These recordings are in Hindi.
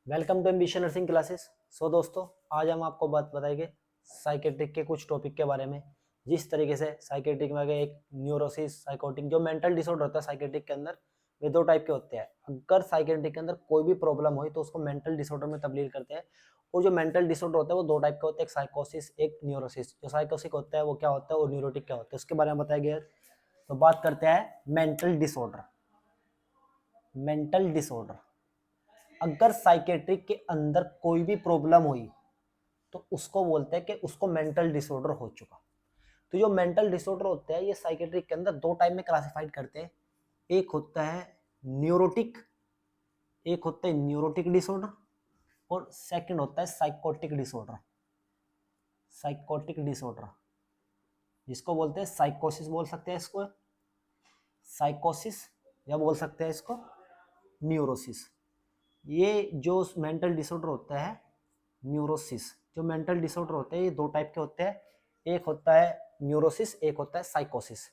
Welcome to ambition nursing classes. So दोस्तों, आज हम आपको बात बताएंगे साइकेट्रिक के कुछ टॉपिक के बारे में। जिस तरीके से साइकेट्रिक में एक न्यूरोसिस, साइकोटिक, जो मेंटल डिसऑर्डर होता है साइकेट्रिक के अंदर, वे दो टाइप के होते हैं। अगर साइकेट्रिक के अंदर कोई भी प्रॉब्लम हो तो उसको मेंटल डिसऑर्डर में तब्दील करते हैं। और जो मेंटल डिसऑर्डर होता है वो दो टाइप के होते हैं, एक साइकोसिस, एक न्यूरोसिस। जो साइकोसिक होता है वो क्या होता है और न्यूरोटिक क्या होता है, उसके बारे में बताया गया है। तो बात करते हैं मेंटल डिसऑर्डर। मेंटल डिसऑर्डर, अगर साइकेट्रिक के अंदर कोई भी प्रॉब्लम हुई तो उसको बोलते हैं कि उसको मेंटल डिसऑर्डर हो चुका। तो जो मेंटल डिसऑर्डर होते हैं ये साइकेट्रिक के अंदर दो टाइप में क्लासिफाइड करते हैं। एक होता है न्यूरोटिक, एक होता है न्यूरोटिक डिसऑर्डर, और सेकंड होता है साइकोटिक डिसऑर्डर। साइकोटिक डिसऑर्डर जिसको बोलते हैं साइकोसिस, बोल सकते हैं इसको साइकोसिस, या बोल सकते हैं इसको न्यूरोसिस। ये जो मेंटल डिसऑर्डर होता है न्यूरोसिस, जो मेंटल डिसऑर्डर होते हैं ये दो टाइप के होते हैं। एक होता है न्यूरोसिस, एक होता है साइकोसिस।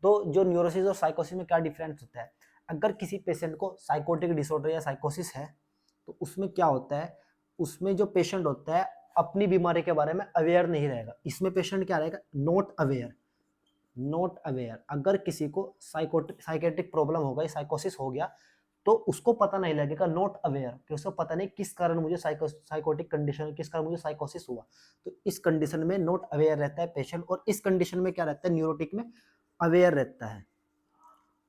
तो जो न्यूरोसिस और साइकोसिस में क्या डिफरेंस होता है, अगर किसी पेशेंट को साइकोटिक डिसऑर्डर या साइकोसिस है तो उसमें क्या होता है, उसमें जो पेशेंट होता है अपनी बीमारी के बारे में अवेयर नहीं रहेगा। इसमें पेशेंट क्या रहेगा, नॉट अवेयर। नॉट अवेयर, अगर किसी को साइकेट्रिक प्रॉब्लम हो गई, साइकोसिस हो गया, तो उसको पता नहीं लगेगा, नॉट अवेयर, कि उसको पता नहीं किस कारण मुझे साइकोटिक कंडीशन, किस कारण मुझे साइकोसिस हुआ। तो इस कंडीशन में नॉट अवेयर रहता है पेशेंट, और इस कंडीशन में क्या रहता है, न्यूरोटिक में अवेयर रहता है।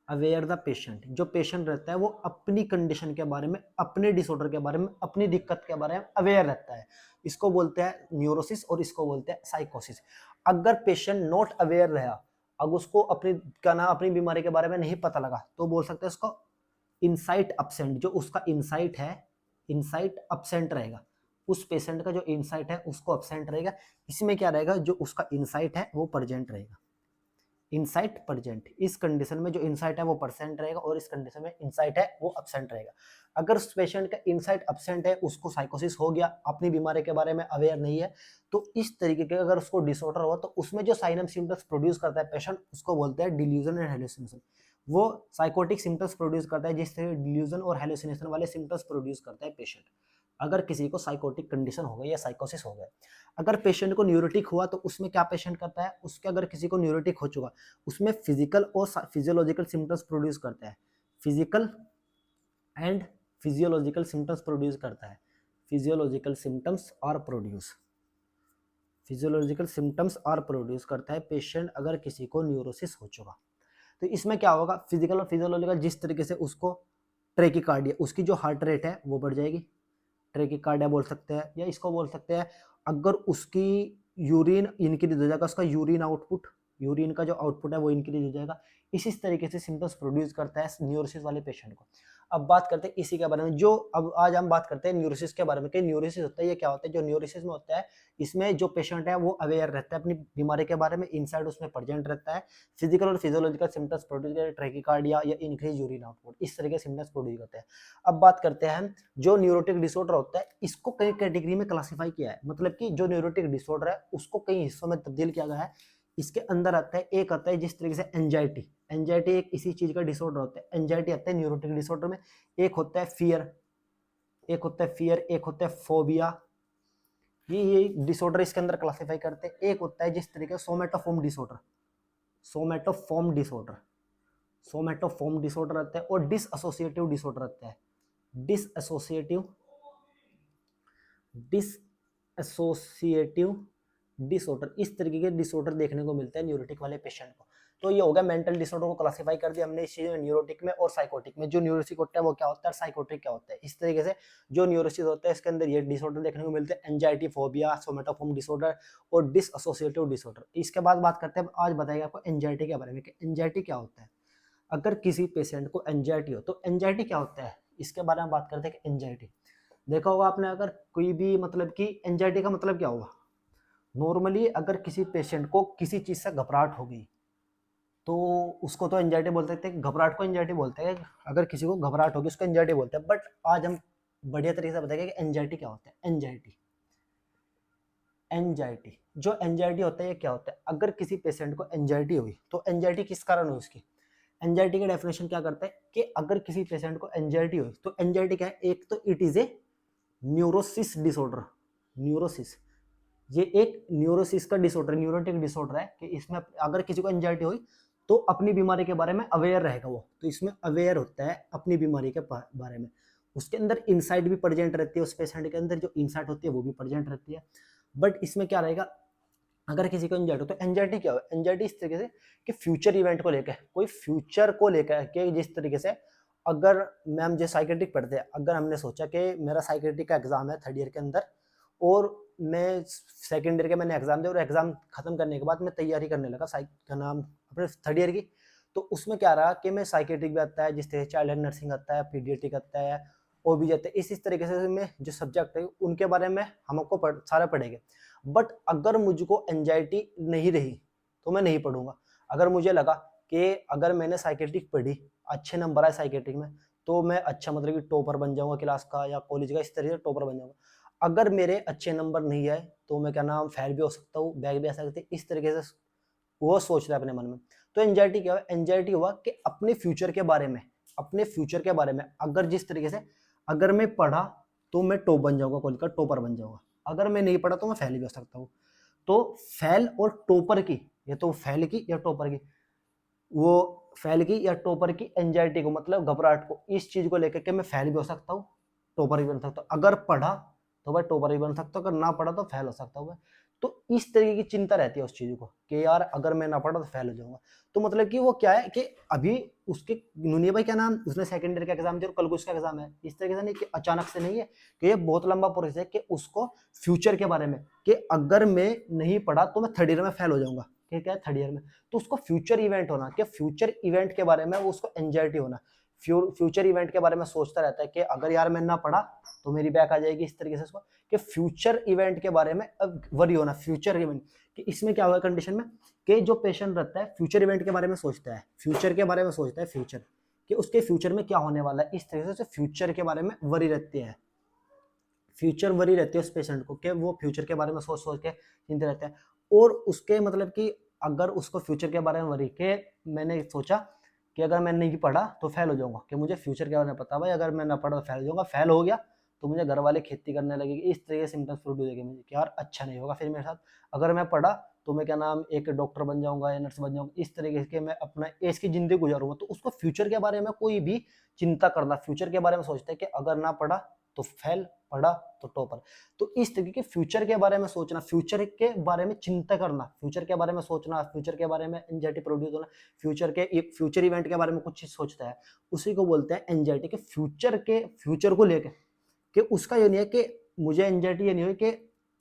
अवेयर द पेशेंट, जो पेशेंट रहता है वो अपनी कंडीशन के बारे में, अपने डिसऑर्डर के बारे में, अपनी दिक्कत के बारे में अवेयर रहता है। इसको बोलते हैं न्यूरोसिस और इसको बोलते हैं साइकोसिस। अगर पेशेंट नॉट अवेयर रहा, अब उसको अपनी क्या नाम, अपनी बीमारी के बारे में नहीं पता लगा, तो बोल सकते हैं इसको इनसाइट अपसेंट। जो उसका इनसाइट है, इनसाइट अपसेंट रहेगा। उस पेशेंट का जो इनसाइट है उसको अपसेंट रहेगा। इसमें क्या रहेगा, जो उसका इनसाइट है वो प्रेजेंट रहेगा। इनसाइट प्रेजेंट, इस कंडीशन में जो इनसाइट है वो परसेंट रहेगा, और इस कंडीशन में इनसाइट है वो अपसेंट रहेगा। अगर उस पेशेंट का इनसाइट अपसेंट है, उसको साइकोसिस हो गया, अपनी बीमारी के बारे में अवेयर नहीं है, तो इस तरीके के अगर उसको डिसऑर्डर हुआ तो उसमें जो साइन एंड सिम्टम्स प्रोड्यूस करता है पेशेंट, उसको बोलते हैं डिल्यूजन एंड हेलुसिनेशन। वो साइकोटिक सिम्टम्स प्रोड्यूस करता है, जिस तरह डिल्यूजन और हेलुसिनेशन वाले सिम्टम्स प्रोड्यूस करता है पेशेंट, अगर किसी को साइकोटिक कंडीशन हो गई या साइकोसिस हो गया। अगर पेशेंट को न्यूरोटिक हुआ तो उसमें क्या पेशेंट करता है, उसके अगर किसी को न्यूरोटिक हो चुका, उसमें फिजिकल और फिजियोलॉजिकल सिम्टम्स प्रोड्यूस करता है। Physical and physiological symptoms produce करता है। फिजियोलॉजिकल सिम्टम्स और प्रोड्यूस, फिजियोलॉजिकल सिम्टम्स और प्रोड्यूस करता है पेशेंट अगर किसी को न्यूरोसिस हो चुका। तो इसमें क्या होगा, फिजिकल और फिजियोलॉजिकल, जिस तरीके से उसको ट्रेकिकार्डिया, उसकी जो हार्ट रेट है वो बढ़ जाएगी, ट्रेकिकार्डिया बोल सकते हैं, या इसको बोल सकते हैं अगर उसकी यूरिन इंक्रीज हो जाएगा, उसका यूरिन आउटपुट, यूरिन का जो आउटपुट है वो इंक्रीज हो जाएगा। इसी तरीके से सिम्टम्स प्रोड्यूस करता है न्यूरोसिस वाले पेशेंट को। अब बात करते हैं इसी के बारे में, जो अब आज हम बात करते हैं न्यूरोसिस के बारे में कि न्यूरोसिस होता है ये क्या होता है। जो न्यूरोसिस में होता है, इसमें जो पेशेंट है वो अवेयर रहता है अपनी बीमारी के बारे में, इनसाइड उसमें प्रेजेंट रहता है। फिजिकल और फिजियोलॉजिकल सिम्टम्स प्रोड्यूस करते हैं, ट्रेकिकार्डिया या इंक्रीज यूरिन आउटपुट, इस तरीके के सिम्टम्स प्रोड्यूस करते हैं। अब बात करते हैं जो न्यूरोटिक डिसऑर्डर होता है, इसको कई कैटेगरी में क्लासिफाई किया है। मतलब कि जो न्यूरोटिक डिसऑर्डर है उसको कई हिस्सों में तब्दील किया गया है। इसके अंदर आता है, एक आता है जिस तरीके से एंजाइटी, एंजाइटी एक इसी चीज का डिसऑर्डर होता है, एंजाइटी आता है न्यूरोटिक डिसऑर्डर में। एक होता है फियर, एक होता है फियर, एक होता है फोबिया, ये डिसऑर्डर इसके अंदर क्लासिफाई करते हैं। एक होता है जिस तरीके से सोमेटोफोम डिसऑर्डर, सोमेटोफोम डिसऑर्डर, सोमेटोफोम डिसऑर्डर आता है, और डिसएसोसिएटिव डिसऑर्डर आता है। डिसएसोसिएटिव, डिसएसोसिएटिव डिसऑर्डर, इस तरीके के डिसऑर्डर देखने को मिलते हैं न्यूरोटिक वाले पेशेंट को। तो ये हो गया मेंटल डिसऑर्डर को क्लासिफाई कर दिया हमने इस चीज में, न्यूरोटिक में और साइकोटिक में। जो न्यूरोसिक होता है वो क्या होता है, साइकोट्रिक क्या होता है। इस तरीके से जो न्यूरोसिस होता है इसके अंदर ये डिसऑर्डर देखने को मिलते हैं, एंजाइटी, फोबिया, सोमेटोफोम डिसऑर्डर और डिसएसोसिएटिव डिसऑर्डर। इसके बाद बात करते हैं, आज बताएगा आपको एंजाइटी के बारे में कि एंजाइटी क्या होता है। अगर किसी पेशेंट को एंजाइटी हो तो एंजाइटी क्या होता है, इसके बारे में बात करते हैं कि एंजाइटी, देखा होगा आपने, अगर कोई भी मतलब कि एंजाइटी का मतलब क्या होगा, नॉर्मली अगर किसी पेशेंट को किसी चीज से घबराहट हो गई तो उसको तो एंजाइटी बोलते हैं, घबराहट को एंजाइटी बोलते हैं। अगर किसी को घबराहट होगी उसको एंजाइटी बोलते हैं। बट आज हम बढ़िया तरीके से बताएंगे कि एंजाइटी क्या होता है। एंजाइटी, एंजाइटी, जो एंजाइटी होता है ये क्या होता है, अगर किसी पेशेंट को एंजाइटी हुई तो एंजाइटी किस कारण हुई उसकी, एंजाइटी का डेफिनेशन क्या करता है कि अगर किसी पेशेंट को एंजाइटी हुई तो एंजाइटी क्या है, एक तो it is a neurosis disorder, neurosis ये एक न्यूरोसिस का डिसऑर्डर, न्यूरोटिक डिसऑर्डर है कि इसमें अगर किसी को एंजाइटी हुई तो अपनी बीमारी के बारे में अवेयर रहेगा वो, तो इसमें अवेयर होता है अपनी बीमारी के बारे में। उसके अंदर इंसाइट भी प्रेजेंट रहती है, उस पेशेंट के अंदर जो इंसाइट होती है वो भी प्रेजेंट रहती है। बट इसमें क्या रहेगा, अगर किसी को एंजाइटी हो तो एंजाइटी क्या हो, एंजाइटी इस तरीके से कि फ्यूचर इवेंट को लेकर, कोई फ्यूचर को लेकर के, जिस तरीके से अगर मैम जो साइकेट्रिक पढ़ते हैं, अगर हमने सोचा कि मेरा साइकेट्रिक का एग्जाम है 3rd ईयर के अंदर और मैं 2nd ईयर के मैंने एग्जाम दिया और एग्जाम खत्म करने के बाद मैं तैयारी करने लगा क्या नाम अपने 3rd ईयर की, तो उसमें क्या रहा कि मैं साइकेट्रिक भी आता है, जिस तरह चाइल्ड नर्सिंग आता है, पीडियाट्रिक आता है, और भी जाते हैं, इस तरीके से मैं जो सब्जेक्ट है उनके बारे में हमको सारा पढ़ेंगे। बट अगर मुझको एंजाइटी नहीं रही तो मैं नहीं पढ़ूंगा। अगर मुझे लगा कि अगर मैंने साइकेट्रिक पढ़ी, अच्छे नंबर आए साइकेट्रिक में, तो मैं अच्छा मतलब कि टॉपर बन जाऊंगा क्लास का या कॉलेज का, इस तरह से टॉपर बन जाऊंगा। अगर मेरे अच्छे नंबर नहीं आए तो मैं क्या नाम फेल भी हो सकता हूँ, बैक भी आ सकती है, इस तरीके से वो सोच रहा है अपने मन में। तो एंजाइटी क्या हुआ, एंजाइटी हुआ कि अपने फ्यूचर के बारे में, अपने फ्यूचर के बारे में अगर जिस तरीके से अगर मैं पढ़ा तो मैं टॉप बन जाऊंगा, कॉलेज का टॉपर बन जाऊंगा, अगर मैं नहीं पढ़ा तो मैं फेल भी हो सकता हूँ। तो फेल और टॉपर की, ये तो फेल की या टॉपर की, वो फेल की या टॉपर की एंजाइटी को मतलब घबराहट को, इस चीज को लेकर के मैं फेल भी हो सकता हूँ, टॉपर भी बन सकता हूँ। अगर पढ़ा तो भाई टॉपर भी बन सकता हूँ, अगर ना पढ़ा तो फेल हो सकता हूँ। तो इस तरीके की चिंता रहती है उस चीज को कि यार अगर मैं ना पढ़ा तो फेल हो जाऊंगा। तो मतलब कि वो क्या है कि अभी उसके नुनिया भाई क्या नाम, उसने 2nd ईयर का एग्जाम दिया और कल को उसका एग्जाम है, इस तरीके से नहीं कि अचानक से नहीं है, कि ये बहुत लंबा प्रोसेस है कि उसको फ्यूचर के बारे में कि अगर मैं नहीं पढ़ा तो मैं 3rd ईयर में फेल हो जाऊंगा, क्या है 3rd ईयर में, तो उसको फ्यूचर इवेंट होना, कि फ्यूचर इवेंट के बारे में उसको एंजाइटी होना, फ्यूचर इवेंट के बारे में सोचता रहता है कि अगर यार मैं ना पढ़ा तो मेरी बैक आ जाएगी, इस तरीके से उसको कि फ्यूचर इवेंट के बारे में अब वरी होना, फ्यूचर इवेंट कि इसमें क्या हुआ कंडीशन में कि जो पेशेंट रहता है फ्यूचर इवेंट के बारे में सोचता है, फ्यूचर के बारे में सोचता है, फ्यूचर कि उसके फ्यूचर में क्या होने वाला है, इस तरीके से फ्यूचर के बारे में वरी रहती है, फ्यूचर वरी रहती है उस पेशेंट को कि वो फ्यूचर के बारे में सोच सोच के चिंता रहता है। और उसके मतलब कि अगर उसको फ्यूचर के बारे में वरी के मैंने सोचा कि अगर मैं नहीं पढ़ा तो फेल हो जाऊंगा, कि मुझे फ्यूचर के बारे में पता भाई अगर मैं ना पढ़ा तो फेल हो जाऊंगा, फेल हो गया तो मुझे घर वाले खेती करने लगेगी, इस तरह के सिम्टम्स फ्रूट हो जाएंगे मुझे कि यार अच्छा नहीं होगा फिर मेरे साथ, अगर मैं पढ़ा तो मैं क्या नाम एक डॉक्टर बन जाऊंगा या नर्स बन जाऊंगा, इस तरीके से मैं अपना एज की जिंदगी गुजारूंगा। तो उसको फ्यूचर के बारे में कोई भी चिंता करना, फ्यूचर के बारे में सोचता है कि अगर ना पढ़ा तो फेल, पढ़ा तो टॉपर। तो इस तरीके के फ्यूचर के बारे में सोचना, फ्यूचर के बारे में चिंता करना, फ्यूचर के बारे में सोचना, फ्यूचर के बारे में एंजाइटी प्रोड्यूस होना, फ्यूचर इवेंट के बारे में कुछ चीज सोचता है, उसी को बोलते हैं एंजाइटी के फ्यूचर को लेकर कि उसका ये नहीं है कि मुझे एंजाइटी ये नहीं हुई कि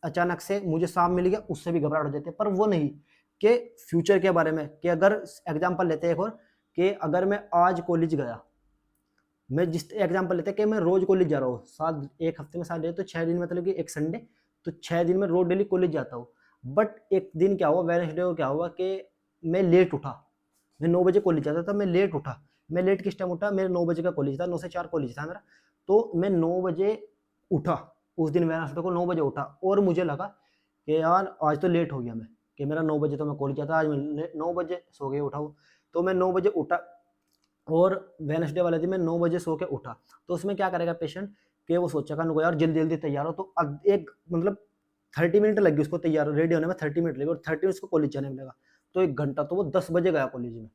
अचानक से मुझे सांप मिल गया उससे भी घबराहट हो जाती है, पर वो नहीं कि फ्यूचर के बारे में कि अगर एग्जाम्पल लेते हैं एक और कि अगर मैं आज कॉलेज गया, मैं जिस एग्जांपल लेते हैं कि मैं रोज कॉलेज जा रहा हूँ, 1 हफ्ते में 7 डे तो 6 दिन मतलब कि एक संडे, तो 6 दिन में रोज डेली कॉलेज जाता हूँ। बट एक दिन क्या हुआ, वेडनेसडे को क्या हुआ कि मैं लेट उठा, मैं 9 बजे कॉलेज जाता था, मैं लेट उठा, मैं लेट किस टाइम उठा, मेरे 9 बजे का कॉलेज था, 9 से 4 कॉलेज था मेरा, तो मैं 9 बजे उठा, उस दिन वेडनेसडे को 9 बजे उठा और मुझे लगा कि यार आज तो लेट हो गया मैं, कि मेरा 9 बजे तो मैं कॉलेज जाता, आज मैं 9 बजे सो गए उठा हूँ, तो मैं 9 बजे उठा और वेडनेसडे वाले दिन मैं 9 बजे सो के उठा, तो उसमें क्या करेगा पेशेंट कि वो सोचेगा नुको यार जल्दी जल्दी तैयार हो, तो एक मतलब 30 मिनट लगी उसको तैयार रेडी होने में, 30 मिनट लगे और 30 मिनट उसको कॉलेज जाने में लगा, तो 1 घंटा, तो वो 10 बजे गया कॉलेज में।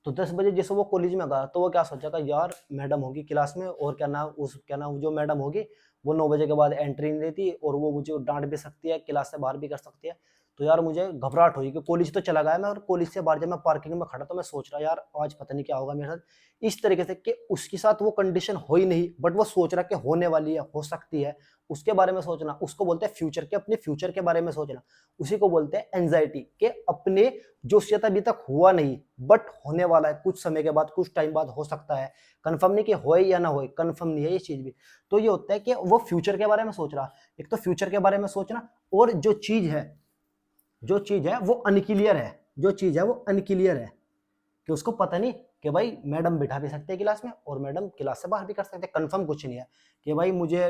तो 10 बजे जैसे वो कॉलेज में गया तो वो क्या सोचेगा यार मैडम होगी क्लास में और क्या नाम जो मैडम होगी वो 9 बजे के बाद एंट्री नहीं देती और वो मुझे डांट भी सकती है, क्लास से बाहर भी कर सकती है, तो यार मुझे घबराहट हुई कि कॉलेज तो चला गया मैं और कॉलेज से बाहर जब मैं पार्किंग में खड़ा तो मैं सोच रहा यार आज पता नहीं क्या होगा मेरे साथ, इस तरीके से कि उसके साथ वो कंडीशन हो ही नहीं बट वो सोच रहा कि होने वाली है, हो सकती है, उसके बारे में सोचना, उसको बोलते हैं फ्यूचर के, अपने फ्यूचर के बारे में सोचना, उसी को बोलते हैं एंजाइटी के अपने जो शायद अभी तक हुआ नहीं बट होने वाला है, कुछ समय के बाद कुछ टाइम बाद हो सकता है, कंफर्म नहीं कि होए या ना होए, कंफर्म नहीं है ये चीज भी। तो ये होता है कि वो फ्यूचर के बारे में सोच रहा, एक तो फ्यूचर के बारे में सोचना, और जो चीज है वो अनक्लियर है, जो चीज है वो अनक्लियर है कि उसको पता नहीं कि भाई मैडम बिठा भी सकते हैं क्लास में और मैडम क्लास से बाहर भी कर सकते हैं, कंफर्म कुछ नहीं है कि भाई मुझे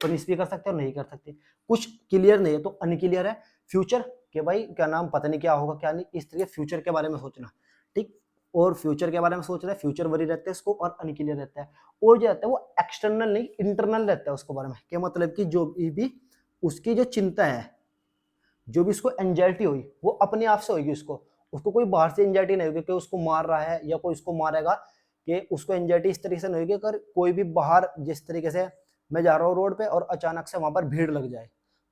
पनिश भी कर सकते हैं और नहीं कर सकते, कुछ क्लियर नहीं है, तो अनक्लियर है फ्यूचर कि भाई क्या नाम पता नहीं क्या होगा क्या नहीं, इस तरह फ्यूचर के बारे में सोचना, ठीक। और फ्यूचर के बारे में सोच रहा है, फ्यूचर वरी रहता है उसको, और अनक्लियर रहता है। और जो रहता है वो एक्सटर्नल नहीं इंटरनल रहता है उसको बारे में, क्या मतलब कि जो भी उसकी जो चिंता है, जो भी उसको एंजाइटी हुई वो अपने आप से होगी, उसको उसको कोई बाहर से एंजाइटी नहीं होगी कि उसको मार रहा है या कोई उसको मारेगा, कि उसको एंजाइटी इस तरीके से नहीं होगी अगर कोई भी बाहर, जिस तरीके से मैं जा रहा हूँ रोड पे और अचानक से वहां पर भीड़ लग जाए,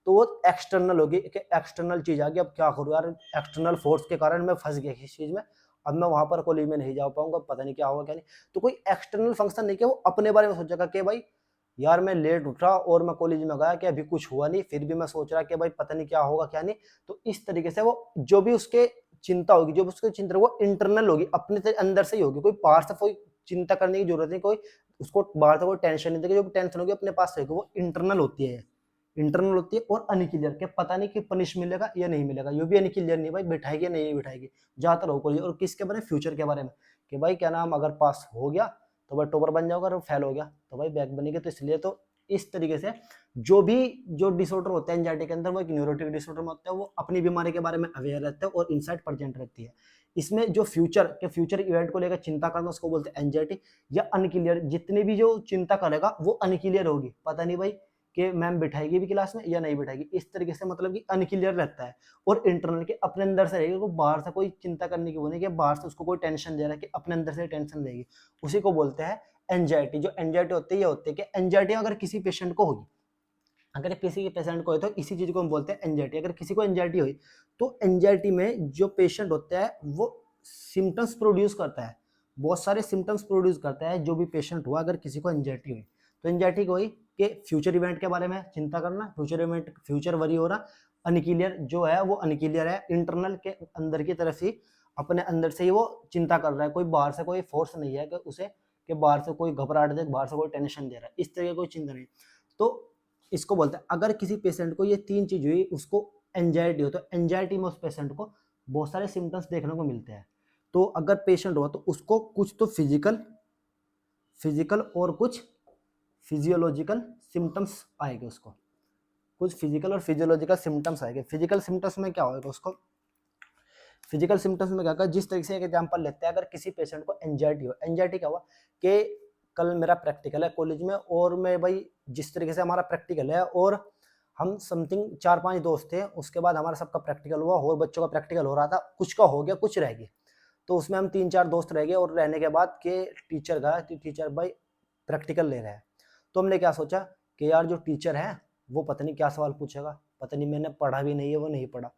तो वो एक्सटर्नल होगी कि एक्सटर्नल चीज आ गई, अब क्या करूँ यार, एक्सटर्नल फोर्स के कारण मैं फंस गया किसी चीज में, अब मैं वहां पर कॉलेज में नहीं जा पाऊंगा, पता नहीं क्या होगा क्या नहीं। तो कोई एक्सटर्नल फंक्शन नहीं कि वो अपने बारे में सोचेगा कि भाई यार मैं लेट उठा और मैं कॉलेज में गया कि अभी कुछ हुआ नहीं, फिर भी मैं सोच रहा कि भाई पता नहीं क्या होगा क्या नहीं। तो इस तरीके से वो जो भी उसके चिंता होगी, जो भी उसकी चिंता वो इंटरनल होगी, अपने से अंदर से ही होगी, कोई बाहर से कोई चिंता करने की जरूरत नहीं, कोई उसको बाहर से कोई टेंशन नहीं देगी, जो भी टेंशन होगी अपने पास रहेगी, वो इंटरनल होती है, इंटरनल होती है। और अनक्लियर के पता नहीं कि पनिश मिलेगा या नहीं मिलेगा, ये भी अनक्लियर नहीं भाई, बिठाएगी या नहीं बिठाएगी, जाता रहो कॉलेज। और किसके बारे में, फ्यूचर के बारे में, कि भाई क्या नाम, अगर पास हो गया तो भाई टॉपर बन जाओगे, अगर फेल हो गया तो भाई बैक बनेगी। तो इसलिए तो इस तरीके से जो डिसऑर्डर होता है एंजाइटी के अंदर, वो एक न्यूरोटिक डिसऑर्डर में होता है, वो अपनी बीमारी के बारे में अवेयर रहता है और इनसाइट प्रेजेंट रहती है। इसमें जो फ्यूचर इवेंट को लेकर चिंता करना, उसको बोलते हैं एंजाइटी। या अनक्लियर, जितने भी जो चिंता करेगा वो अनक्लियर होगी, पता नहीं भाई कि मैम बिठाएगी भी क्लास में या नहीं बिठाएगी, इस तरीके से मतलब कि अनक्लियर रहता है। और इंटरनल के अपने अंदर से रहेगी, बाहर से कोई चिंता करने की वो नहीं कि बाहर से उसको कोई टेंशन दे रहा है, कि अपने अंदर से टेंशन रहेगी, उसी को बोलते हैं एंजाइटी। जो एंजाइटी होती है ये होती है कि एंजाइटी अगर किसी पेशेंट को होगी, अगर किसी के पेशेंट को है तो इसी चीज को हम बोलते हैं एंजाइटी। अगर किसी को एंजाइटी हुई तो एंजाइटी में जो पेशेंट होता है वो सिम्टम्स प्रोड्यूस करता है, बहुत सारे सिम्टम्स प्रोड्यूस करता है जो भी पेशेंट हुआ, अगर किसी को एंजाइटी हुई। तो एंजाइटी हुई कि फ्यूचर इवेंट के बारे में चिंता करना, फ्यूचर इवेंट, फ्यूचर वरी हो रहा। अनक्लियर जो है वो अनक्लियर है, इंटरनल के अंदर की तरफ ही, अपने अंदर से ही वो चिंता कर रहा है, कोई बाहर से कोई फोर्स नहीं है कि उसे, कि बाहर से कोई घबराहट दे, बाहर से कोई टेंशन दे रहा है, इस तरह की कोई चिंता नहीं। तो इसको बोलते हैं, अगर किसी पेशेंट को ये तीन चीज हुई, उसको एंजाइटी हो, तो एंजाइटी में उस पेशेंट को बहुत सारे सिम्टम्स देखने को मिलते हैं। तो अगर पेशेंट हुआ तो उसको कुछ तो फिजिकल और कुछ फिजियोलॉजिकल सिम्टम्स आएंगे, उसको कुछ फिजिकल और फिजियोलॉजिकल सिम्टम्स आएंगे। फिजिकल सिम्टम्स में क्या होगा, उसको फिजिकल सिम्टम्स में क्या होगा, जिस तरीके से एक एग्जांपल लेते हैं, अगर किसी पेशेंट को एंजाइटी हो, एंजाइटी क्या हुआ कि कल मेरा प्रैक्टिकल है कॉलेज में, और मैं भाई जिस तरीके से हमारा प्रैक्टिकल है, और हम समथिंग 4-5 दोस्त थे, उसके बाद हमारा सबका प्रैक्टिकल हुआ, और बच्चों का प्रैक्टिकल हो रहा था, कुछ का हो गया कुछ रह गया, तो उसमें हम 3-4 दोस्त रह गए, और रहने के बाद के टीचर गया, टीचर भाई प्रैक्टिकल ले रहे हैं। तो हमने क्या सोचा कि यार जो टीचर है वो पता नहीं क्या सवाल पूछेगा, पता नहीं, मैंने पढ़ा भी नहीं है, वो नहीं पढ़ा,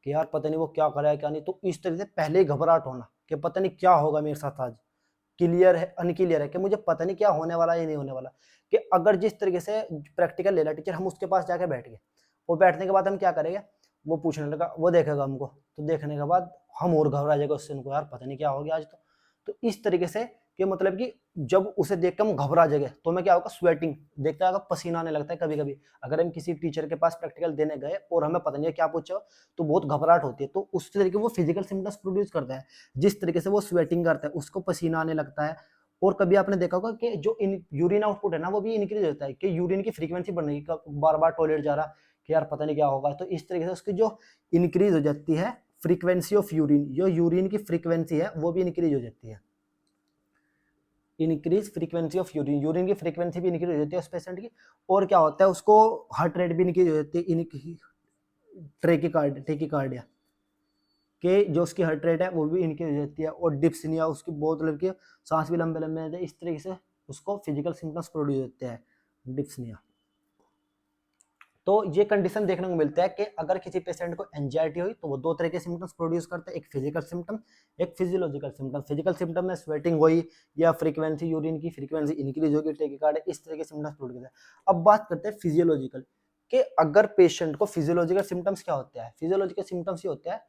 कि यार पता नहीं वो क्या कर रहा है क्या नहीं। तो इस तरह से पहले ही घबराहट होना कि पता नहीं क्या होगा मेरे साथ आज, क्लियर है अनक्लियर है, कि मुझे पता नहीं क्या होने वाला है या नहीं होने वाला। कि अगर जिस तरीके से प्रैक्टिकल ले रहा टीचर, हम उसके पास जाके बैठ गए, और बैठने के बाद हम क्या करेंगे, वो पूछने लगा, वो देखेगा हमको, तो देखने के बाद हम और घबरा जाएगा उससे, उनको यार पता नहीं क्या हो गया आज। तो इस तरीके से कि मतलब कि जब उसे देख के हम घबरा जाएंगे, तो मैं क्या होगा, स्वेटिंग देखता है, पसीना आने लगता है कभी कभी। अगर हम किसी टीचर के पास प्रैक्टिकल देने गए और हमें पता नहीं है क्या पूछा, तो बहुत घबराहट होती है। तो उस तरीके वो फिजिकल सिम्टम्स प्रोड्यूस करता है, जिस तरीके से वो स्वेटिंग करता है, उसको पसीना आने लगता है। और कभी आपने देखा होगा कि जो यूरिन आउटपुट है ना, वो भी इंक्रीज होता है, कि यूरिन की फ्रीक्वेंसी बढ़ रही है, बार बार टॉयलेट जा रहा, कि यार पता नहीं क्या होगा। तो इस तरीके से उसकी जो इंक्रीज हो जाती है फ्रीक्वेंसी ऑफ यूरिन, जो यूरिन की फ्रीक्वेंसी है वो भी इंक्रीज हो जाती है, increase frequency of urine, urine की फ्रीक्वेंसी भी इंक्रीज हो जाती है उस पेशेंट की। और क्या होता है, उसको हार्ट रेट भी इंक्रीज हो जाती है, टेकिकार्डिया के जो उसकी हार्ट रेट है वो भी इंक्रीज हो जाती है। और डिप्सनिया, उसकी बहुत मतलब की सांस भी लंबे लंबे आते हैं, इस तरीके से उसको फिजिकल सिम्टम्स प्रोड्यूस होते हैं, डिप्सनिया। तो ये कंडीशन देखने को मिलता है कि अगर किसी पेशेंट को एंजाइटी हुई तो वो दो तरह के सिम्टम्स प्रोड्यूस करते हैं, एक फिजिकल सिम्टम, एक फिजियोलॉजिकल सिम्टम। फिजिकल सिम्टम में स्वेटिंग हुई, या फ्रीक्वेंसी, यूरिन की फ्रीक्वेंसी इंक्रीज होगी, टेकिकार्डिया, इस तरह के सिम्टम्स प्रोड्यूस करते हैं। अब बात करते हैं फिजियोलॉजिकल, कि अगर पेशेंट को फिजियोलॉजिकल सिम्टम्स क्या होता है, फिजियोलॉजिकल सिम्टम्स ये होता है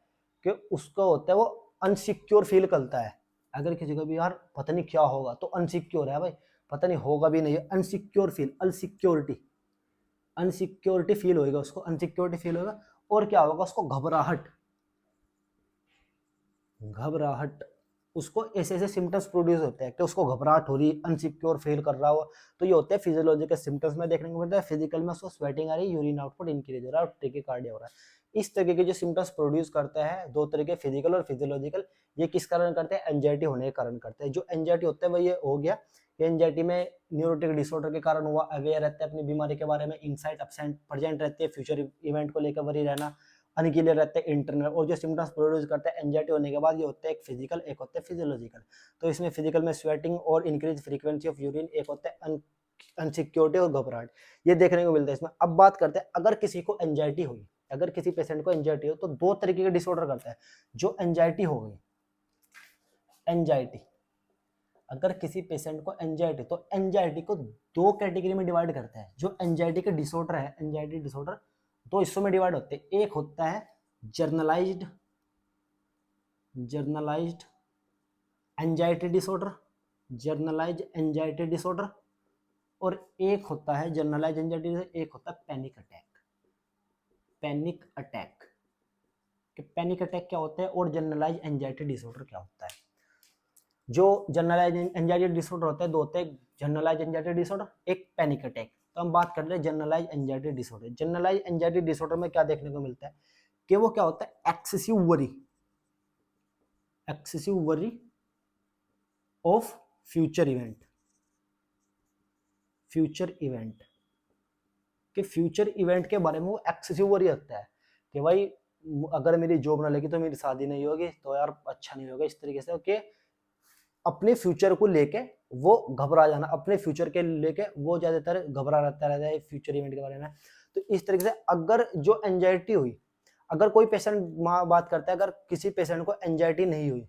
कि उसको होता है वो अनसिक्योर फील करता है। अगर किसी को भी यार पता नहीं क्या होगा, तो अनसिक्योर है भाई, पता नहीं होगा भी नहीं, unsecure feel, unsecurity, unsecurity feel होएगा उसको, अनसिक्योरिटी फील होगा। और क्या होगा, उसको घबराहट, घबराहट उसको ऐसे ऐसे सिम्टम्स प्रोड्यूस होते हैं कि उसको घबराहट हो रही, अनसिक्योर फील कर रहा हो, तो ये होते हैं फिजियोलॉजिकल सिम्टम्स में देखने को मिलता है। फिजिकल में उसको स्वेटिंग आ रही है, यूरिन आउटपुट इंक्रीज हो रहा है और टेकिकार्डिया हो रहा है। इस तरीके के जो सिम्टम्स प्रोड्यूस करता है, दो तरीके फिजिकल और फिजियोलॉजिकल, ये किस कारण करते हैं? एंजाइटी होने के कारण करते हैं। जो एंजाइटी होता है वो ये हो गया, एंजाइटी में न्यूरोटिक डिसऑर्डर के कारण हुआ, अवेयर रहता है अपनी बीमारी के बारे में, इनसाइट अपसेंट प्रेजेंट रहते हैं, फ्यूचर इवेंट को लेकर वरी रहना, अनक्लियर रहते हैं इंटरनल। और जो सिम्टम्स प्रोड्यूस करते हैं एंजाइटी होने के बाद ये होते हैं एक फिजिकल, एक होते हैं फिजियोलॉजिकल। तो इसमें फिजिकल में स्वेटिंग और इंक्रीज फ्रीक्वेंसी ऑफ यूरिन, एक होता है अनसिक्योरिटी और घबराहट, ये देखने को मिलता है इसमें। अब बात करते हैं, अगर किसी को एंजाइटी हुई, अगर किसी पेशेंट को एंजाइटी हो तो दो तरीके के डिसऑर्डर करता है। जो एंजाइटी हो गई, एंजाइटी, अगर किसी पेशेंट को एंजाइटी, तो एंजाइटी को दो कैटेगरी में डिवाइड करता है। जो एंजाइटी के डिसऑर्डर है, एंजाइटी डिसऑर्डर दो हिस्सों में डिवाइड होते हैं। एक होता है generalised anxiety disorder, generalised anxiety disorder, और एक होता है जनरलाइज एंजाइटी, एक होता है पैनिक अटैक। पैनिक अटैक, कि पैनिक अटैक क्या होता है और जनरलाइज एंजाइटी डिसऑर्डर क्या होता है। जो जनरलाइज एंजाइटी डिसऑर्डर होता है, दो होते हैं, जनरलाइज एंजाइटी डिसऑर्डर, एक पैनिक अटैक। तो हम बात कर रहे हैं generalise anxiety disorder. Generalise anxiety disorder में क्या देखने को मिलता है कि वो क्या होता है? Excessive worry of future event, कि फ्यूचर इवेंट के बारे में वो एक्सेसिव वरी रखता है कि भाई अगर मेरी जॉब ना लगी तो मेरी शादी नहीं होगी, तो यार अच्छा नहीं होगा, इस तरीके से कि अपने फ्यूचर को लेके वो घबरा जाना, अपने फ्यूचर के लेके वो ज्यादातर घबरा रहता है फ्यूचर इवेंट के बारे में। तो इस तरीके से अगर जो एंजाइटी हुई, अगर कोई पेशेंट बात करता है, अगर किसी पेशेंट को एंजाइटी नहीं हुई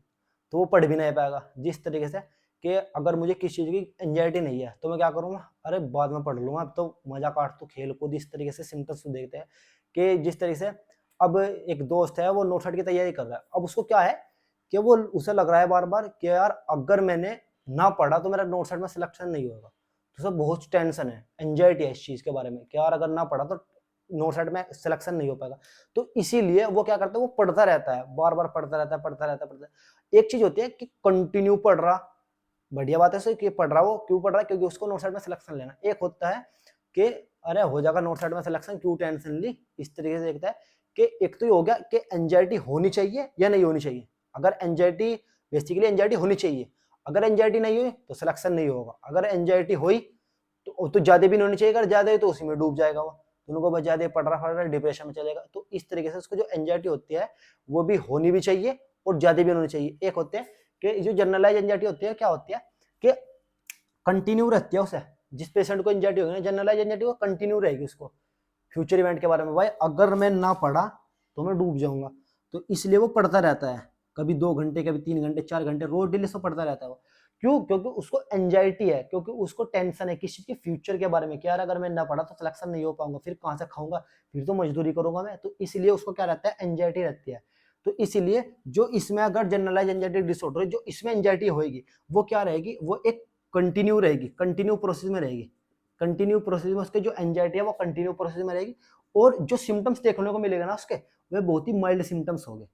तो वो पढ़ भी नहीं पाएगा। जिस तरीके से कि अगर मुझे किसी चीज की एंजाइटी नहीं है तो मैं क्या करूंगा, अरे बाद में पढ़ लूंगा, अब तो मजा काट, तो खेल कूद, इस तरीके से सिम्टम्स देखते हैं। कि जिस तरीके से अब एक दोस्त है, वो नोट सेट की तैयारी कर रहा है, अब उसको क्या है कि वो उसे लग रहा है बार बार कि यार अगर मैंने ना पढ़ा तो मेरा नोट सेट में सिलेक्शन नहीं होगा। तो उसे बहुत टेंशन है, एंजाइटी है इस चीज के बारे में कि यार अगर ना पढ़ा तो नोट सेट में सिलेक्शन नहीं हो पाएगा। तो इसीलिए वो क्या करता है, वो पढ़ता रहता है, बार बार पढ़ता रहता है। एक चीज होती है कि कंटिन्यू पढ़ रहा, बढ़िया बात है सो कि पढ़ रहा, वो क्यों पढ़ रहा है? क्योंकि उसको नोट सेट में सिलेक्शन लेना। एक होता है कि अरे हो जाएगा नोट सेट में सिलेक्शन, क्यों टेंशन ली, इस तरीके से देखता है। कि एक तो ये हो गया कि एंजाइटी होनी चाहिए या नहीं होनी चाहिए। अगर एंजाइटी, बेसिकली एंजाइटी होनी चाहिए, अगर एंजाइटी नहीं हुई तो सिलेक्शन नहीं होगा। अगर एंजाइटी हुई तो ज्यादा भी नहीं होनी चाहिए, अगर ज्यादा हुई तो उसी में डूब जाएगा वो, दोनों को बस ज्यादा पढ़ रहा डिप्रेशन में चलेगा। तो इस तरीके से उसको जो एंजाइटी होती है वो भी होनी भी चाहिए और ज्यादा भी होनी चाहिए। एक होते हैं कि जो जनरलाइज एंजाइटी होती है, क्या होती है कि कंटिन्यू रहती है उसे, जिस पेशेंट को एंजाइटी होगी ना, जनरलाइज एंजाइटी वो कंटिन्यू रहेगी उसको फ्यूचर इवेंट के बारे में। भाई अगर मैं ना पढ़ा तो मैं डूब जाऊंगा, तो इसलिए वो पढ़ता रहता है, कभी 2 घंटे, कभी 3 घंटे, 4 घंटे, रोज डेली से पढ़ता रहता है वो। क्यों? क्योंकि उसको एंजाइटी है, क्योंकि उसको टेंशन है किसी के फ्यूचर के बारे में कि यार अगर मैं ना पढ़ा तो सिलेक्शन नहीं हो पाऊंगा, फिर कहां से खाऊंगा, फिर तो मजदूरी करूंगा मैं। तो इसलिए उसको क्या रहता है, एंजाइटी रहती है। तो इसीलिए जो इसमें अगर जनरलाइज एंजाइटी डिसऑर्डर है, जो इसमें एंजाइटी होगी वो क्या रहेगी, वो एक कंटिन्यू रहेगी, कंटिन्यू प्रोसेस में रहेगी, कंटिन्यू प्रोसेस में उसके जो एंजाइटी है वो कंटिन्यू प्रोसेस में रहेगी। और जो सिम्टम्स देखने को मिलेगा ना उसके, वे बहुत ही माइल्ड सिम्टम्स होंगे।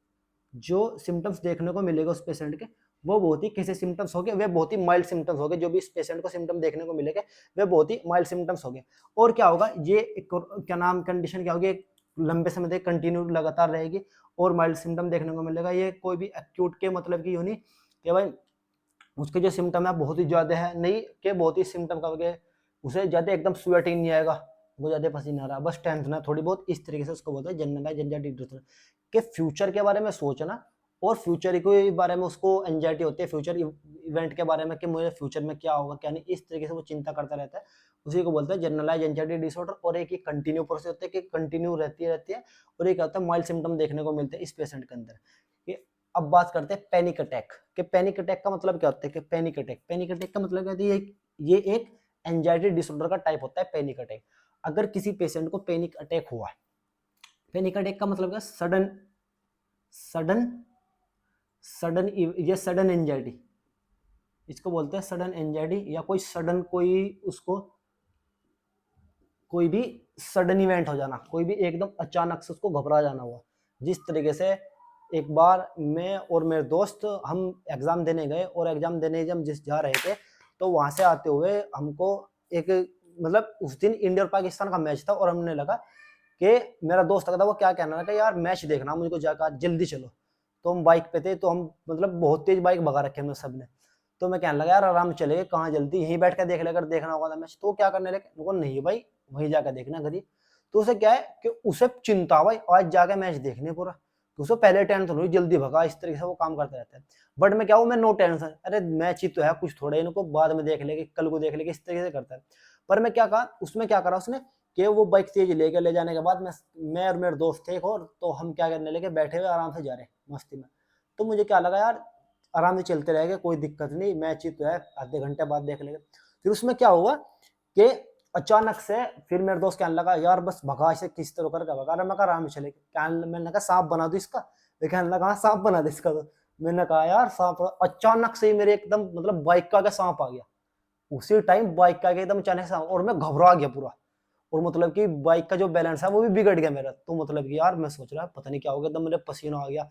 जो सिम्टम्स देखने को मिलेगा उस पेशेंट के, वो बहुत ही कैसे सिम्टम्स होंगे, वे बहुत ही माइल्ड सिम्टम्स होंगे। जो भी इस पेशेंट को सिम्टम देखने को मिलेगा वे बहुत ही माइल्ड सिम्टम्स होंगे। और क्या होगा, ये क्या नाम कंडीशन क्या होगी, एक लंबे समय तक कंटिन्यू लगातार रहेगी और माइल्ड सिम्टम देखने को मिलेगा। ये कोई भी एक्यूट के मतलब की होनी कि भाई उसके जो सिम्टम है बहुत ही ज्यादा है, नहीं कि बहुत ही सिम्टम का उसे ज्यादा एकदम स्वेटिंग नहीं आएगा, वो ज्यादा पसीना आ रहा, बस टेंशन है थोड़ी बहुत, इस तरीके से उसको बोलते हैं जनरलाइज एंजाइटी डिसऑर्डर। के फ्यूचर के बारे में सोचना और फ्यूचर के बारे में उसको एंजाइटी होती है, फ्यूचर इवेंट के बारे में कि मुझे फ्यूचर में क्या होगा क्या नहीं, इस तरीके से वो चिंता करता रहता है, उसी को बोलते हैं जनरलाइज एंजाइटी डिसऑर्डर। और एक कंटिन्यू प्रोसेस होता है कि कंटिन्यू रहती है, और एक होता है माइल्ड सिम्टम देखने को मिलते हैं इस पेशेंट के अंदर। अब बात करते हैं पैनिक अटैक के। पैनिक अटैक का मतलब क्या होता है कि पैनिक अटैक का मतलब क्या होता है, ये एक एंजाइटी डिसऑर्डर का टाइप होता है पैनिक अटैक। अगर किसी पेशेंट को पैनिक अटैक हुआ, पैनिक अटैक का मतलब क्या, सडन सडन सडन ये सडन एंजाइटी, इसको बोलते हैं सडन एंजाइटी, या कोई सडन कोई भी सडन इवेंट हो जाना, कोई भी एकदम अचानक से उसको घबरा जाना हुआ। जिस तरीके से एक बार मैं और मेरे दोस्त हम एग्जाम देने गए, और एग्जाम देने जब जिस जा रहे थे तो वहां से आते हुए हमको एक, मतलब उस दिन इंडिया और पाकिस्तान का मैच था, और हमने लगा कि मेरा दोस्त था वो क्या कहना लगा, यार मैच देखना मुझको जाकर, आज जल्दी चलो। तो हम बाइक पे थे, तो हम मतलब बहुत तेज बाइक भगा रखे हमने सबने। तो मैं कहने लगा यार आराम चलेगा, कहाँ जल्दी, यहीं बैठ कर देख लेकर, देखना होगा मैच। तो क्या करने लगे, उनको नहीं भाई वहीं जाकर देखना कभी। तो उसे क्या है कि उसे चिंता भाई आज जाके मैच देखने पूरा, तो उसे पहले टेंशन हुई, जल्दी भगा, इस तरीके से वो काम करते रहता है। बट मैं क्या हूँ, मैं नो टेंशन, अरे मैच ही तो है, कुछ थोड़ा इनको बाद में देख लेंगे, कल को देख लेंगे, इस तरीके से करता है। पर मैं क्या कहा, उसमें क्या करा उसने कि वो बाइक तेज लेके ले जाने के बाद मैं और मेरे दोस्त थे एक और, तो हम क्या करने लगे, बैठे हुए आराम से जा रहे मस्ती में। तो मुझे क्या लगा यार आराम से चलते रहेंगे, कोई दिक्कत नहीं, मैच ही तो है, आधे घंटे बाद देख लेंगे। फिर उसमें क्या हुआ कि अचानक से फिर मेरे दोस्त कहने लगा यार बस भगा इसे, किस तरह करके भगा रहा। मैं कहा आराम से चले, मैंने कहा सांप बना दो इसका। तो कहने लगा हाँ सांप बना दो इसका। तो मैंने कहा यार सांप, अचानक से मेरे एकदम मतलब बाइक का आगे सांप आ गया, उसी टाइम बाइक का आगे एकदम अचानक से, और मैं घबरा गया पूरा, और मतलब कि बाइक का जो बैलेंस है वो भी बिगड़ गया मेरा। तो मतलब कि यार मैं सोच रहा पता नहीं क्या हो गया, एकदम मेरे पसीना आ गया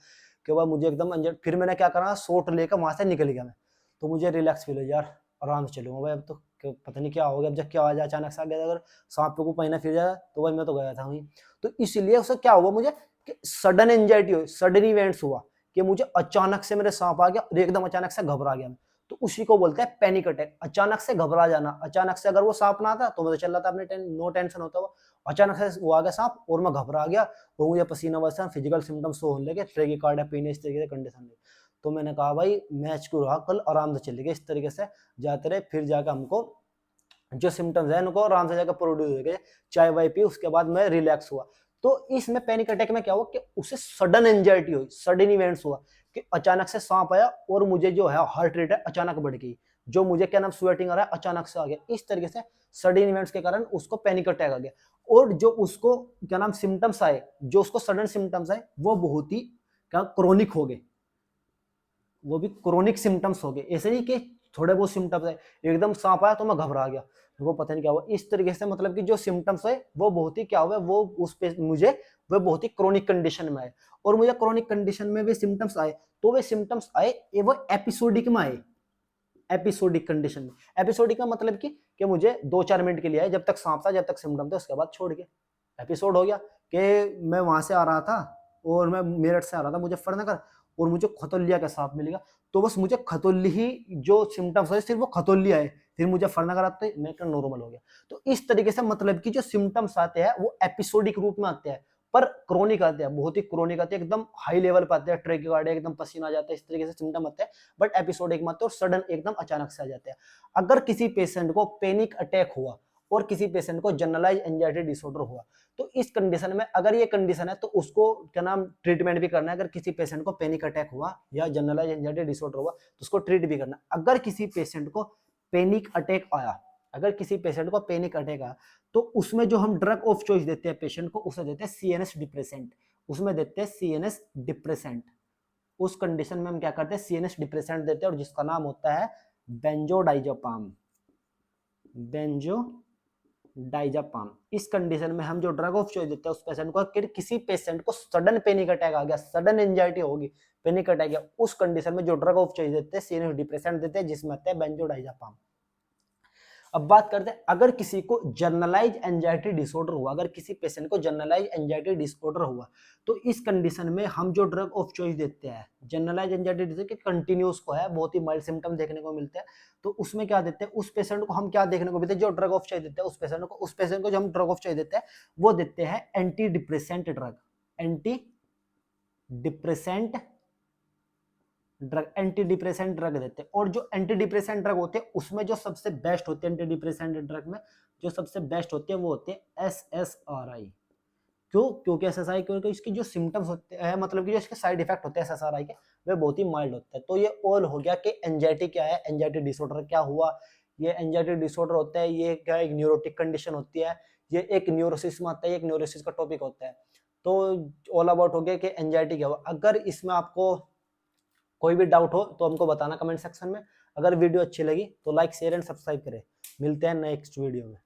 कि भाई मुझे एकदम अंजर। फिर मैंने क्या करा, शॉट लेकर वहां से निकल गया मैं। तो मुझे रिलैक्स फील हो यार, आराम से चलूंगा भाई अब तो, पता नहीं क्या हो गया, अब जब क्या आ जाए अचानक से आ गया, अगर सांप को पहिना फिर जाए तो भाई मैं तो गया था वहीं। तो इसलिए उससे क्या हुआ मुझे कि सडन एंजाइटी हुई, सडन इवेंट्स हुआ कि मुझे अचानक से मेरे सांप आ गया और एकदम अचानक से घबरा गया मैं। तो उसी को बोलते हैं पैनिक अटैक, अचानक से घबरा जाना। अचानक से अगर वो सांप ना आता तो मैं तो चल रहा था अपने, नो टेंशन होता हुआ, अचानक से वो आ गया सांप और मैं घबरा गया, और मुझे पसीना वसीना, फिजिकल सिम्टम्स होने लगे, ट्रेकिकार्डिया पीने, इस तरीके से कंडीशन हुई। तो मैंने कहा भाई मैच को रहा, कल आराम से चलेगा, इस तरीके से जाते रहे। फिर जाकर हमको जो सिम्टम्स है उनको आराम से जाकर प्रोड्यूस हो गए, चाय वाय पी, उसके बाद मैं रिलैक्स हुआ। तो इसमें पैनिक अटैक में क्या हुआ कि उसे सडन एंजाइटी हुई, सडन इवेंट्स हुआ कि अचानक से सांप आया और मुझे जो है हार्ट रेट है अचानक बढ़ गई, जो मुझे क्या नाम स्वेटिंग आ रहा है अचानक से आ गया। इस तरीके से सडन इवेंट्स के कारण उसको पैनिक अटैक आ गया। और जो उसको क्या नाम सिम्टम्स आए, जो उसको सडन सिम्टम्स आए वो बहुत ही क्या क्रोनिक हो गए, वो भी क्रोनिक सिम्टम्स हो गए। ऐसे नहीं कि थोड़े बहुत सिम्टम्स है, एकदम सांप आया तो मैं घबरा गया, वो पता नहीं क्या हुआ, इस तरीके से मतलब कि जो सिम्टम्स है वो बहुत ही क्या हुआ, वो उस पे मुझे वो बहुत ही क्रोनिक कंडीशन में आए। और मुझे क्रोनिक कंडीशन में वे सिम्टम्स आए, तो वे सिम्टम्स आए वो एपिसोडिक में आए, एपिसोडिक कंडीशन में। एपिसोडिक का मतलब कि मुझे 2-4 मिनट के लिए आए, जब तक सांप था, जब तक सिम्टम थे, उसके बाद छोड़ गया। एपिसोड हो गया कि मैं वहां से आ रहा था और मैं मेरठ से आ रहा था मुजफ्फरनगर, और मुझे खतौलिया का सांप मिल गया। तो बस मुझे खतौली ही जो सिम्टम्स है सिर्फ वो खतौली आए, फिर मुजफ्फरनगर आते मैं नॉर्मल हो गया। तो इस तरीके से मतलब कि जो सिम्टम्स आते हैं वो एपिसोडिक रूप में आते हैं, पर क्रोनिक आते हैं, बहुत ही क्रोनिक आते हैं, एकदम हाई लेवल पे आते हैं, ट्रेकिकार्डिया एकदम पसीना आ जाता है, इस तरीके से सिम्टम आते हैं। बट एपिसोडिक मत और सडन एकदम अचानक से आ जाते हैं। अगर किसी पेशेंट को पैनिक अटैक हुआ और किसी पेशेंट को जनरलाइज एंजाइटी डिसऑर्डर हुआ, तो इस कंडीशन में अगर ये कंडीशन है तो उसको क्या नाम ट्रीटमेंट भी करना है। अगर किसी पेशेंट को पैनिक अटैक हुआ या जनरलाइज एंजाइटी डिसऑर्डर हुआ तो उसको ट्रीट भी करना। अगर किसी पेशेंट को पैनिक अटैक आया, अगर किसी पेशेंट को पैनिक अटैक आया, तो उसमें जो हम ड्रग ऑफ चॉइस देते हैं पेशेंट को, उसे देते हैं सीएनएस डिप्रेसेंट, उसमें देते हैं सीएनएस डिप्रेसेंट। उस कंडीशन में हम क्या करते हैं, सीएनएस डिप्रेसेंट देते हैं, और जिसका नाम होता है बेंजोडाइजेपाम, बेंजोडाइजेपाम। इस कंडीशन में हम जो ड्रग ऑफ चॉइस देते हैं उस पेशेंट को, किसी पेशेंट को सडन पैनिक अटैक आ गया, सडन एंजाइटी होगी, पैनिक अटैक गया, उस कंडीशन में जो ड्रग ऑफ चॉइस देते हैं सीएनएस डिप्रेसेंट देते हैं, जिसमें आता है बेंजोडाइजेपाम। अब बात करते हैं अगर किसी को जनरलाइज एंजाइटी डिसऑर्डर हुआ, अगर किसी पेशेंट को जनरलाइज एंजाइटी डिसऑर्डर हुआ, तो इस कंडीशन में हम जो ड्रग ऑफ चॉइस देते हैं, जनरलाइज एंजाइटी डिसऑर्डर कंटिन्यूस को है, बहुत ही माइल्ड सिम्टम देखने को मिलते हैं, तो उसमें क्या देते हैं, उस पेशेंट को हम क्या देखने को मिलते हैं, जो ड्रग ऑफ चॉइस देते हैं उस पेशेंट को जो हम ड्रग ऑफ चॉइस देते हैं वो देते हैं anti depressant drug, anti depressant drug, anti depressant drug देते हैं। और जो एंटी डिप्रेसेंट ड्रग होते हैं उसमें जो सबसे बेस्ट होते हैं, एंटी डिप्रेसेंट ड्रग में जो सबसे बेस्ट होते हैं वो होते हैं एसएसआरआई। क्यों? क्योंकि एसएसआरआई, क्योंकि इसकी जो सिम्टम्स होते हैं, मतलब कि जो इसके साइड इफेक्ट होते हैं एसएसआरआई के, वे बहुत ही माइल्ड होते हैं। तो ये ऑल हो गया कि एंजाइटी क्या है, एंजाइटी डिसऑर्डर क्या हुआ। ये एंजाइटी डिसऑर्डर होता है, ये क्या एक न्यूरोटिक कंडीशन होती है, ये एक न्यूरोसिस में आता है, एक न्यूरोसिस का टॉपिक होता है। तो ऑल अबाउट हो गया कि एंजाइटी क्या हुआ। अगर इसमें आपको कोई भी डाउट हो तो हमको बताना कमेंट सेक्शन में। अगर वीडियो अच्छी लगी तो लाइक शेयर एंड सब्सक्राइब करें। मिलते हैं नेक्स्ट वीडियो में।